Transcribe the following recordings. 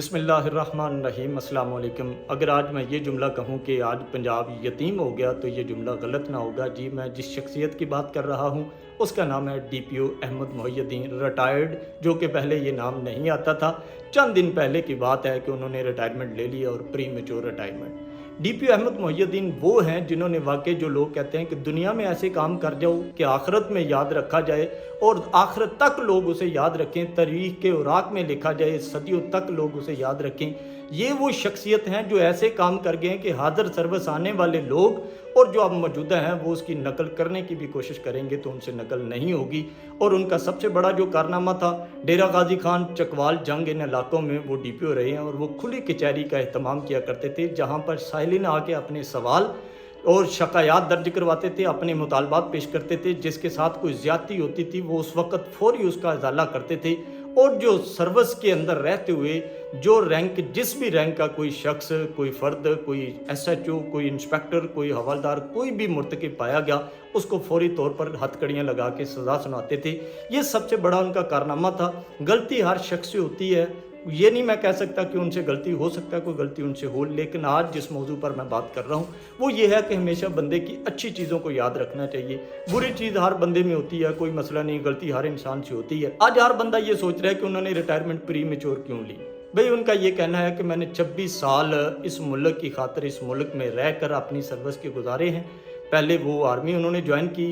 बिस्मिल्लाहिर्रहमानिर्रहीम अस्सलाम वालेकुम। अगर आज मैं ये जुमला कहूँ कि आज पंजाब यतीम हो गया तो ये जुमला गलत ना होगा। जी, मैं जिस शख्सियत की बात कर रहा हूँ उसका नाम है DPO अहमद मोहिउद्दीन रिटायर्ड, जो कि पहले ये नाम नहीं आता था। चंद दिन पहले की बात है कि उन्होंने रिटायरमेंट ले ली और premature retirement. DPO Ahmad Mohiuddin वो हैं जिन्होंने वाकई, जो लोग कहते हैं कि दुनिया में ऐसे काम कर जाओ कि आखिरत में याद रखा जाए और आखिरत तक लोग उसे याद रखें, तारीख के औराक में लिखा जाए, सदियों तक लोग उसे याद रखें। ये वो शख्सियत हैं जो ऐसे काम कर गए हैं कि हाजिर सर्विस आने वाले लोग और जो अब मौजूदा हैं वो उसकी नकल करने की भी कोशिश करेंगे तो उनसे नकल नहीं होगी। और उनका सबसे बड़ा जो कारनामा था, डेरा गाजी खान, चकवाल, जंग, इन इलाकों में वो DPO रहे हैं और वो खुली कचहरी का अहतमाम किया करते थे, जहाँ पर साहिलीन आके अपने सवाल और शिकायत दर्ज करवाते थे, अपने मुतालबात पेश करते थे। जिसके साथ कोई ज़्यादती होती थी वो उस वक़्त फौरी उसका इजाला करते थे। और जो सर्विस के अंदर रहते हुए जो रैंक, जिस भी रैंक का कोई शख्स, कोई फ़र्द, कोई SHO, कोई इंस्पेक्टर, कोई हवलदार, कोई भी मुर्तकिब पाया गया, उसको फौरी तौर पर हथकड़ियाँ लगा के सज़ा सुनाते थे। ये सबसे बड़ा उनका कारनामा था। गलती हर शख्स से होती है, ये नहीं मैं कह सकता कि उनसे गलती हो सकता है, कोई गलती उनसे हो, लेकिन आज जिस मौजू पर मैं बात कर रहा हूँ वो ये है कि हमेशा बंदे की अच्छी चीज़ों को याद रखना चाहिए। बुरी चीज़ हर बंदे में होती है, कोई मसला नहीं, गलती हर इंसान से होती है। आज हर बंदा ये सोच रहा है कि उन्होंने रिटायरमेंट प्री मेच्योर क्यों ली। भाई, उनका ये कहना है कि मैंने 26 साल इस मुल्क की खातिर, इस मुल्क में रह कर अपनी सर्विस के गुजारे हैं। पहले वो आर्मी उन्होंने ज्वाइन की,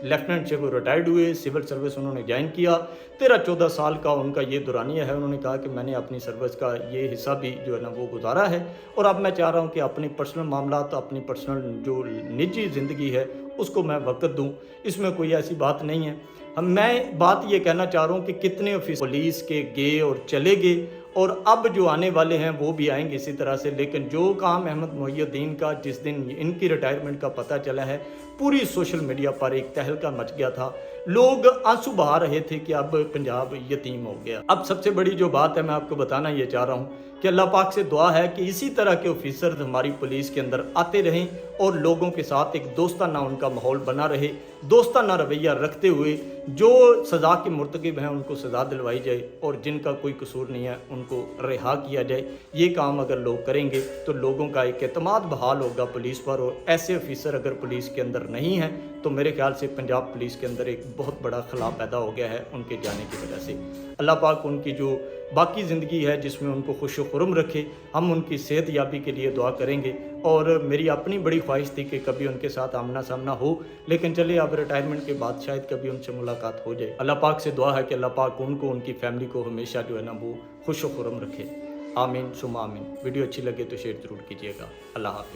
लेफ्टिनेंट से वो रिटायर्ड हुए, सिविल सर्विस उन्होंने ज्वाइन किया। 13-14 साल का उनका ये दुरानिया है। उन्होंने कहा कि मैंने अपनी सर्विस का ये हिस्सा भी जो है ना वो गुजारा है और अब मैं चाह रहा हूँ कि अपने पर्सनल मामला, तो अपनी पर्सनल जो निजी ज़िंदगी है उसको मैं वक्त दूँ। इसमें कोई ऐसी बात नहीं है। मैं बात ये कहना चाह रहा हूँ कि कितने ऑफिस पुलिस के गए और चले गए और अब जो आने वाले हैं वो भी आएंगे इसी तरह से। लेकिन जो काम अहमद मोहिउद्दीन का जिस दिन इनकी रिटायरमेंट का पता चला है, पूरी सोशल मीडिया पर एक तहलका मच गया था। लोग आंसू बहा रहे थे कि अब पंजाब यतीम हो गया। अब सबसे बड़ी जो बात है मैं आपको बताना ये चाह रहा हूँ कि अल्लाह पाक से दुआ है कि इसी तरह के ऑफिसर हमारी पुलिस के अंदर आते रहें और लोगों के साथ एक दोस्ताना उनका माहौल बना रहे, दोस्ताना रवैया रखते हुए जो सज़ा के मुर्तकिब हैं उनको सज़ा दिलवाई जाए और जिनका कोई कसूर नहीं है उनको रिहा किया जाए। ये काम अगर लोग करेंगे तो लोगों का एक एतमाद बहाल होगा पुलिस पर। और ऐसे ऑफिसर अगर पुलिस के अंदर नहीं हैं तो मेरे ख्याल से पंजाब पुलिस के अंदर एक बहुत बड़ा खला पैदा हो गया है उनके जाने की वजह से। अल्लाह पाक उनकी जो बाकी ज़िंदगी है जिसमें उनको खुश खुर्म रखे। हम उनकी सेहत याबी के लिए दुआ करेंगे और मेरी अपनी बड़ी ख्वाहिश थी कि कभी उनके साथ आमना सामना हो, लेकिन चलिए अब रिटायरमेंट के बाद शायद कभी उनसे मुलाकात हो जाए। अल्लाह पाक से दुआ है कि अल्लाह पाक उनको, उनकी फैमिली को हमेशा जो है ना वो खुश खुर्म रखे। आमीन सुमा आमीन। वीडियो अच्छी लगे तो शेयर ज़रूर कीजिएगा। अल्लाह हाफ़िज़।